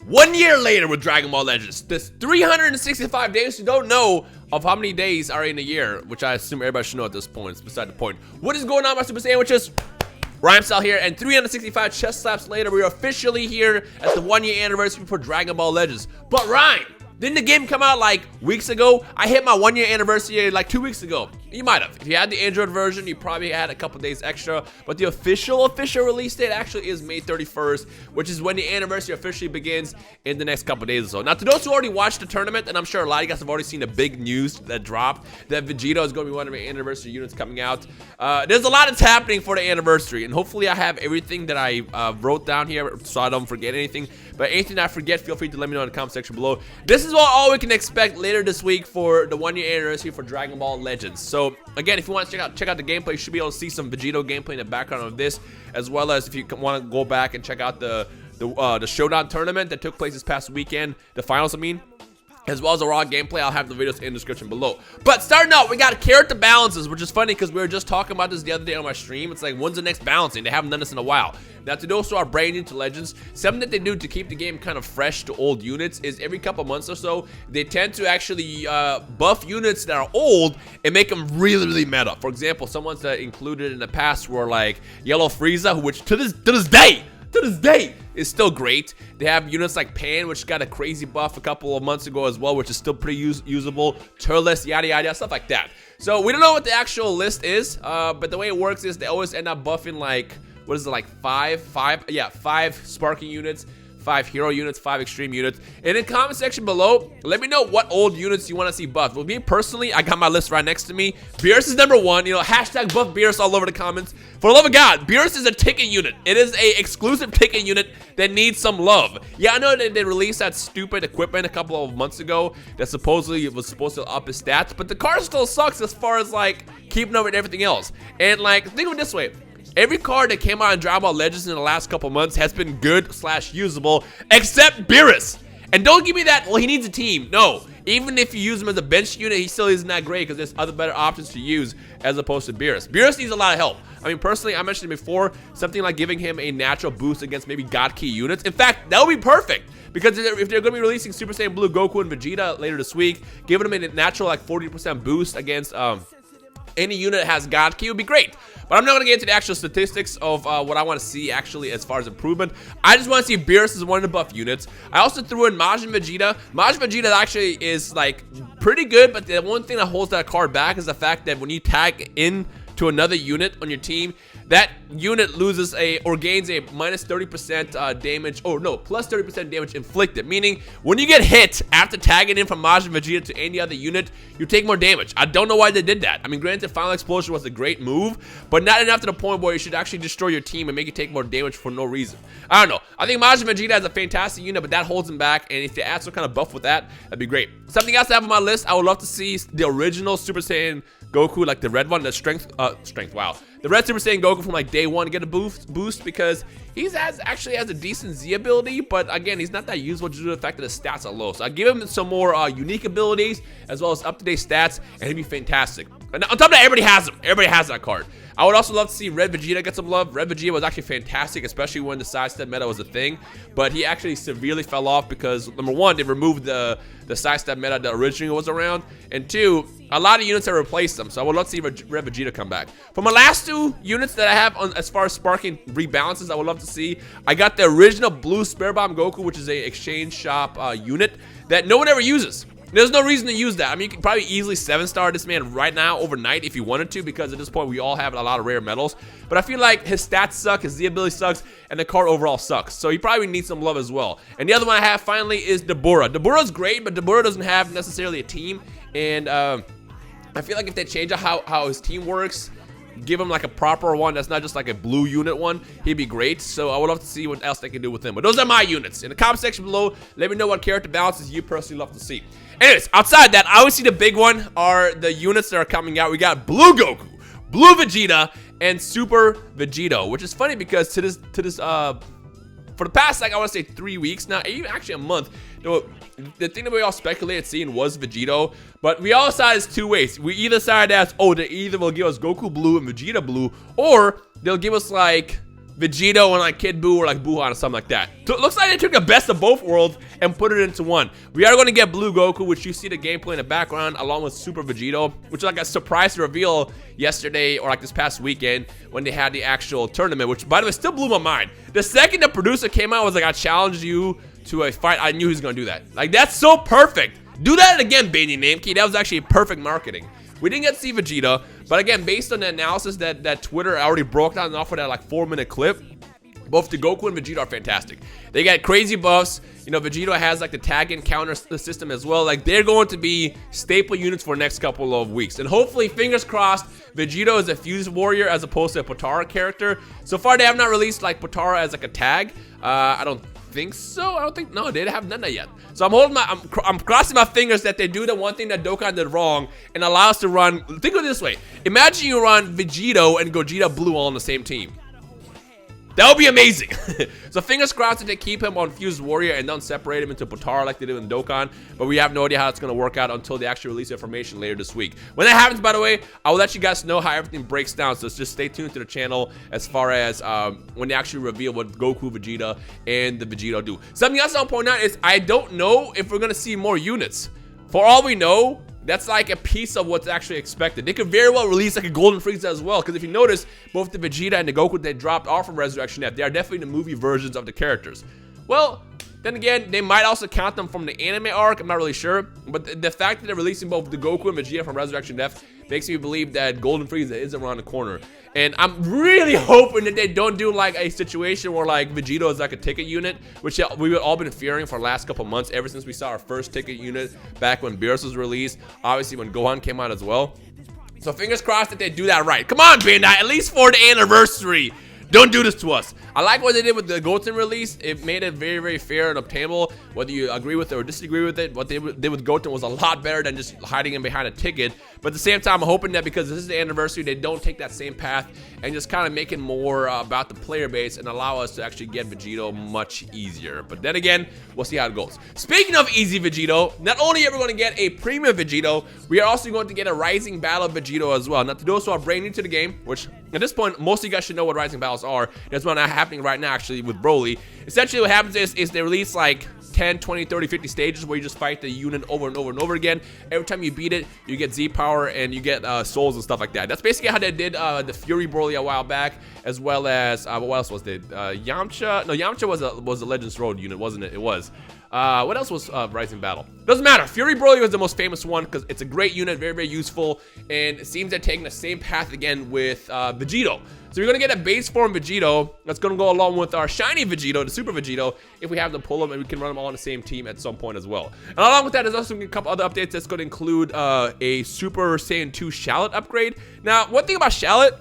1 year later with Dragon Ball Legends. This 365 days. You don't know of how many days are in a year, which I assume everybody should know at this point. It's beside the point. What is going on, my Super Sandwiches? Rhymestyle here, and 365 chest slaps later, we are officially here at the 1 year anniversary for Dragon Ball Legends. But Rhyme, didn't the game come out like weeks ago? I hit my 1 year anniversary like 2 weeks ago. You might have. If you had the Android version, you probably had a couple days extra. But the official release date actually is May 31st, which is when the anniversary officially begins in the next couple days or so. Now, to those who already watched the tournament, and I'm sure a lot of you guys have already seen the big news that dropped, that Vegito is going to be one of my anniversary units coming out. There's a lot that's happening for the anniversary, and hopefully I have everything that I wrote down here so I don't forget anything. But anything I forget, feel free to let me know in the comment section below. This is all we can expect later this week for the 1 year anniversary for Dragon Ball Legends. So again, if you want to check out the gameplay, you should be able to see some Vegito gameplay in the background of this, as well as if you want to go back and check out the Showdown tournament that took place this past weekend, the finals, I mean, as well as the raw gameplay. I'll have the videos in the description below. But starting out, we got character balances, which is funny because we were just talking about this the other day on my stream. It's like, when's the next balancing? They haven't done this in a while. Now, to those who are brand new to Legends, something that they do to keep the game kind of fresh to old units is every couple months or so, they tend to actually buff units that are old and make them really, really meta. For example, some ones that included in the past were like Yellow Frieza, which to this day is still great. They have units like Pan, which got a crazy buff a couple of months ago as well, which is still pretty usable. Turles, yada yada, stuff like that. So we don't know what the actual list is, but the way it works is they always end up buffing like, what is it, like five sparking units, 5 hero units, 5 extreme units. And in the comment section below, let me know what old units you want to see buffed. Well, me personally, I got my list right next to me. Beerus is #1. You know, hashtag buff Beerus all over the comments. For the love of God, Beerus is a ticket unit. It is a exclusive ticket unit that needs some love. Yeah, I know that they released that stupid equipment a couple of months ago that supposedly was supposed to up his stats, but the card still sucks as far as like keeping up with everything else. And like, think of it this way. Every card that came out in Dragon Ball Legends in the last couple months has been good / usable, except Beerus. And don't give me that, well, he needs a team. No, even if you use him as a bench unit, he still isn't that great because there's other better options to use as opposed to Beerus. Beerus needs a lot of help. I mean, personally, I mentioned it before, something like giving him a natural boost against maybe God Key units. In fact, that would be perfect because if they're going to be releasing Super Saiyan Blue Goku and Vegeta later this week, giving him a natural like 40% boost against any unit that has God Key would be great. But I'm not going to get into the actual statistics of what I want to see actually as far as improvement. I just want to see Beerus as one of the buff units. I also threw in Majin Vegeta. Majin Vegeta actually is like pretty good, but the one thing that holds that card back is the fact that when you tag in to another unit on your team, that unit loses or gains a minus 30% damage, or no, plus 30% damage inflicted. Meaning, when you get hit after tagging in from Majin Vegeta to any other unit, you take more damage. I don't know why they did that. I mean, granted, Final Explosion was a great move, but not enough to the point where you should actually destroy your team and make you take more damage for no reason. I don't know. I think Majin Vegeta is a fantastic unit, but that holds him back, and if they add some kind of buff with that, that'd be great. Something else I have on my list, I would love to see the original Super Saiyan Goku, like the red one, the the red Super Saiyan Goku from like day 1 get a boost because he actually has a decent Z ability, but again, he's not that useful due to the fact that his stats are low. So I give him some more unique abilities as well as up-to-date stats, and he'd be fantastic. And on top of that, everybody has him. Everybody has that card. I would also love to see Red Vegeta get some love. Red Vegeta was actually fantastic, especially when the sidestep meta was a thing. But he actually severely fell off because, number 1, they removed the sidestep meta that originally was around. And 2, a lot of units have replaced them. So I would love to see Red Vegeta come back. For my last 2 units that I have on as far as sparking rebalances, I would love to see. I got the original Blue Spare Bomb Goku, which is a exchange shop unit that no one ever uses. There's no reason to use that. I mean, you can probably easily 7-star this man right now overnight if you wanted to, because at this point we all have a lot of rare medals. But I feel like his stats suck, his Z ability sucks, and the card overall sucks. So he probably needs some love as well. And the other one I have finally is Dabura. Dabura's great, but Dabura doesn't have necessarily a team. And I feel like if they change how his team works, give him like a proper one that's not just like a blue unit one, he'd be great. So I would love to see what else they can do with him. But those are my units. In the comment section below, let me know what character balances you personally love to see. Anyways, outside that, I always see the big one are the units that are coming out. We got Blue Goku, Blue Vegeta, and Super Vegito, which is funny because to this for the past, like, I want to say 3 weeks now, even actually a month, the thing that we all speculated seeing was Vegito, but we all decided it's two ways. We either decided as, oh, they either will give us Goku Blue and Vegeta Blue, or they'll give us, like, Vegito and, like, Kid Buu or, like, Buhan or something like that. So it looks like they took the best of both worlds and put it into one. We are going to get Blue Goku, which you see the gameplay in the background, along with Super Vegito, which is like a surprise reveal yesterday or like this past weekend when they had the actual tournament, which, by the way, still blew my mind. The second the producer came out was like, I challenged you to a fight. I knew he was going to do that. Like, that's so perfect. Do that again, Baby Namekey. That was actually perfect marketing. We didn't get to see Vegeta, but again, based on the analysis that Twitter already broke down and offered that like 4-minute clip, both the Goku and Vegeta are fantastic. They got crazy buffs. You know, Vegito has like the tag and counter system as well. Like, they're going to be staple units for the next couple of weeks. And hopefully, fingers crossed, Vegito is a fused warrior as opposed to a Potara character. So far, they have not released like Potara as like a tag. I don't think so. I don't think, no, they haven't done that yet. So I'm crossing my fingers that they do the one thing that Dokkan did wrong and allow us to run. Think of it this way. Imagine you run Vegito and Gogeta Blue all on the same team. That would be amazing. So fingers crossed that they keep him on Fused Warrior and don't separate him into Potara like they did in Dokkan. But we have no idea how it's going to work out until they actually release information later this week. When that happens, by the way, I will let you guys know how everything breaks down. So just stay tuned to the channel as far as when they actually reveal what Goku, Vegeta, and the Vegito do. Something else I'll point out is I don't know if we're going to see more units. For all we know, that's like a piece of what's actually expected. They could very well release like a Golden Frieza as well, because if you notice, both the Vegeta and the Goku they dropped off from Resurrection F, they are definitely the movie versions of the characters. Well, then again, they might also count them from the anime arc, I'm not really sure, but the fact that they're releasing both the Goku and Vegeta from Resurrection F makes me believe that Golden Frieza is around the corner. And I'm really hoping that they don't do like a situation where like Vegito is like a ticket unit, which we've all been fearing for the last couple months, ever since we saw our first ticket unit back when Beerus was released, obviously when Gohan came out as well. So fingers crossed that they do that right. Come on, Bandai, at least for the anniversary. Don't do this to us. I like what they did with the Goten release. It made it very, very fair and obtainable. Whether you agree with it or disagree with it, what they did with Goten was a lot better than just hiding him behind a ticket. But at the same time, I'm hoping that because this is the anniversary, they don't take that same path and just kind of make it more about the player base and allow us to actually get Vegito much easier. But then again, we'll see how it goes. Speaking of easy Vegito, not only are we going to get a premium Vegito, we are also going to get a Rising Battle Vegito as well. Now, to those who are brand new to the game, which at this point, most of you guys should know what Rising Battles are. That's what's happening right now, actually, with Broly. Essentially, what happens is they release, like, 10, 20, 30, 50 stages where you just fight the unit over and over and over again. Every time you beat it, you get Z power and you get souls and stuff like that. That's basically how they did the Fury Broly a while back, as well as, what else was it? Yamcha? No, Yamcha was a Legends Road unit, wasn't it? It was. What else was Rising Battle? Doesn't matter. Fury Broly was the most famous one because it's a great unit, very, very useful, and it seems they're taking the same path again with Vegito. So we're going to get a base form Vegito that's going to go along with our shiny Vegito, the Super Vegito, if we have them pull them, and we can run them all on the same team at some point as well. And along with that, there's also a couple other updates that's going to include a Super Saiyan 2 Shallot upgrade. Now, one thing about Shallot,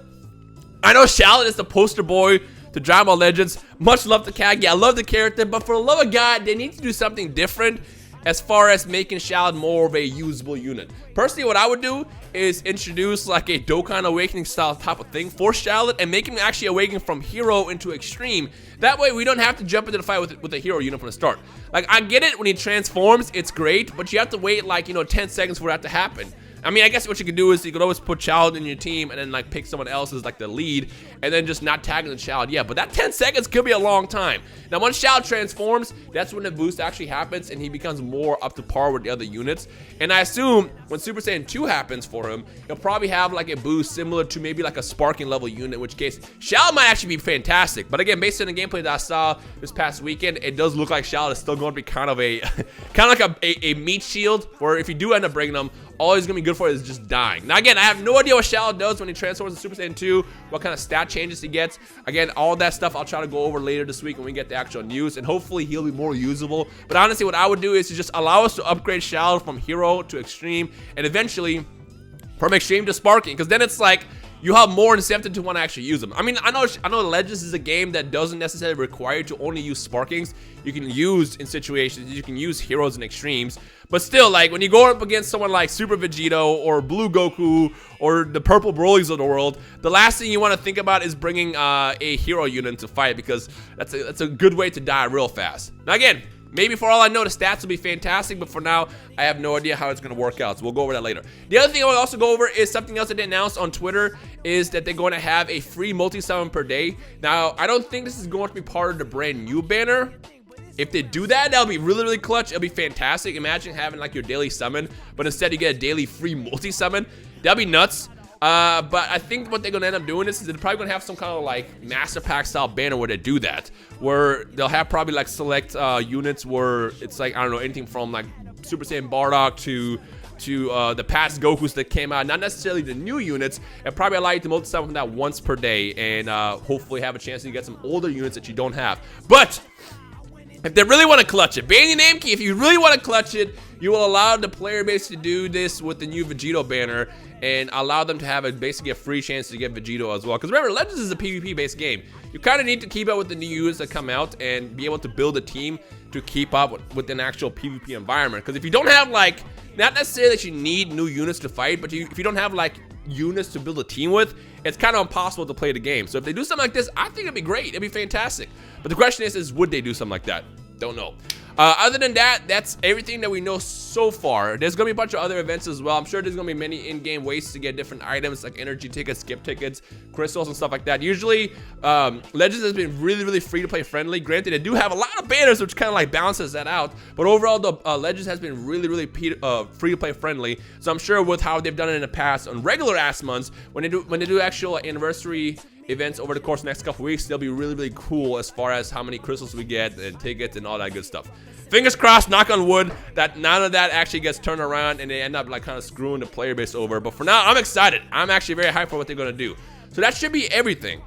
I know Shallot is the poster boy to Dragon Ball Legends. Much love to Kage. I love the character, but for the love of God, they need to do something different as far as making Shallot more of a usable unit. Personally, what I would do is introduce like a Dokkan Awakening style type of thing for Shallot and make him actually awaken from hero into extreme. That way, we don't have to jump into the fight with a hero unit from the start. Like, I get it, when he transforms, it's great, but you have to wait like, 10 seconds for that to happen. I mean, I guess what you could do is you could always put Shallot in your team and then like pick someone else as like the lead and then just not tagging the Shallot. Yeah, but that 10 seconds could be a long time. Now, once Shallot transforms, that's when the boost actually happens and he becomes more up to par with the other units. And I assume when Super Saiyan 2 happens for him, he'll probably have like a boost similar to maybe like a sparking level unit, in which case Shallot might actually be fantastic. But again, based on the gameplay that I saw this past weekend, it does look like Shallot is still going to be kind of like a meat shield, where if you do end up bringing them, all he's going to be good for is just dying. Now, again, I have no idea what Shallot does when he transforms to Super Saiyan 2, what kind of stat changes he gets. Again, all that stuff I'll try to go over later this week when we get the actual news, and hopefully he'll be more usable. But honestly, what I would do is to just allow us to upgrade Shallot from hero to extreme, and eventually from extreme to sparking, because then it's like, you have more incentive to want to actually use them. I mean, I know Legends is a game that doesn't necessarily require you to only use Sparkings. You can use in situations, you can use heroes in extremes, but still, like when you go up against someone like Super Vegito or Blue Goku or the purple Brolys of the world, the last thing you want to think about is bringing a hero unit to fight, because that's a good way to die real fast. Now again, maybe for all I know, the stats will be fantastic, but for now, I have no idea how it's going to work out, so we'll go over that later. The other thing I will also go over is something else that they announced on Twitter, is that they're going to have a free multi-summon per day. Now, I don't think this is going to be part of the brand new banner. If they do that, that'll be really, really clutch. It'll be fantastic. Imagine having like your daily summon, but instead you get a daily free multi-summon. That'll be nuts. But I think what they're going to end up doing is they're probably going to have some kind of like Master Pack style banner where they do that. Where they'll have probably like select units where it's like, I don't know, anything from like Super Saiyan Bardock to the past Gokus that came out. Not necessarily the new units. And probably allow you to multi-summon that once per day. And hopefully have a chance to get some older units that you don't have. But if they really want to clutch it, Bandy Namekey, if you really want to clutch it, you will allow the player base to do this with the new Vegito banner and allow them to have basically a free chance to get Vegito as well. Because remember, Legends is a PvP based game. You kind of need to keep up with the new units that come out and be able to build a team to keep up with an actual PvP environment. Because if you don't have like, not necessarily that you need new units to fight, but if you don't have like units to build a team with, it's kind of impossible to play the game. So if they do something like this, I think it'd be great. It'd be fantastic. But the question is would they do something like that? Don't know. Other than that, that's everything that we know so far. There's going to be a bunch of other events as well. I'm sure there's going to be many in-game ways to get different items like energy tickets, skip tickets, crystals, and stuff like that. Usually, Legends has been really, really free-to-play friendly. Granted, they do have a lot of banners, which kind of like balances that out. But overall, the Legends has been really, really free-to-play friendly. So I'm sure with how they've done it in the past on regular ass months, when they do actual anniversary events over the course of the next couple weeks, they'll be really, really cool as far as how many crystals we get and tickets and all that good stuff. Fingers crossed, knock on wood, that none of that actually gets turned around and they end up like kind of screwing the player base over. But for now, I'm excited. I'm actually very hyped for what they're going to do. So that should be everything.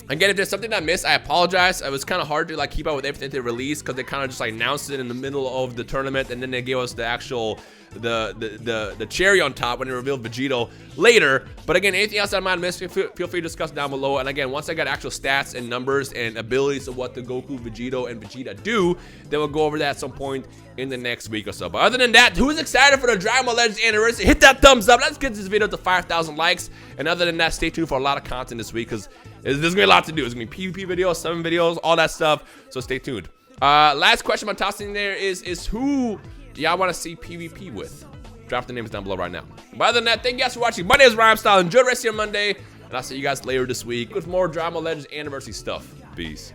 Again, if there's something I missed, I apologize. It was kind of hard to like keep up with everything they released because they kind of just like announced it in the middle of the tournament and then they gave us the actual the cherry on top when they revealed Vegito later. But again, anything else I might have missed, feel free to discuss down below. And again, once I got actual stats and numbers and abilities of what the Goku, Vegito, and Vegeta do, then we'll go over that at some point in the next week or so. But other than that, who's excited for the Dragon Ball Legends anniversary? Hit that thumbs up. Let's get this video to 5,000 likes. And other than that, stay tuned for a lot of content this week because there's gonna be a lot to do. There's gonna be PvP videos, summon videos, all that stuff. So stay tuned. Last question I'm tossing in there is who do y'all want to see PvP with? Drop the names down below right now. But other than that, thank you guys for watching. My name is Rhymestyle. Enjoy the rest of your Monday. And I'll see you guys later this week with more Dragon Ball Legends anniversary stuff. Peace.